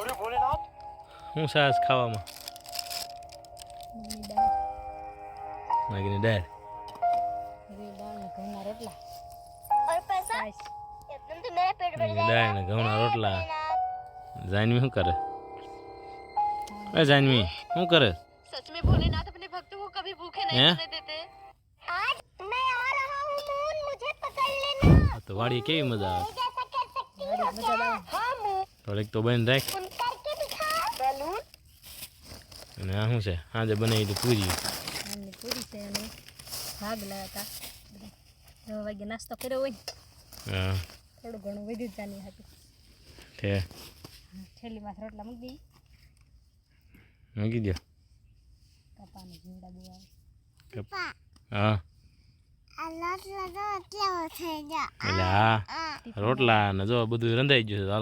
શું સાસ ખાવામાં માગીને દાળ દાળ ને ઘઉંના રોટલા જાનવી શું કરે એ જાનવી શું કરે सच में भोलेनाथ अपने भक्तों को कभी भूखे नहीं सोने देते। आज मैं आ रहा हूँ मून, मुझे पकड़ लेना। તો વાડી કેવી મજા આવે થોડીક તો બંધ રાખ અને આ શું છે આજે બનાવી હતી પૂરી પૂરી છે અને ભાગ લાવ્યા હતા 9 વાગે નાસ્તો કર્યો હોય હા થોડું ઘણું વધ્યું જાની હતું તે થેલીમાં રોટલા મૂકી મૂકી દો કપાને જીવડા બહુ આવે હા એટલે હા રોટલા ને જો બધું રંધાઈ ગયું છે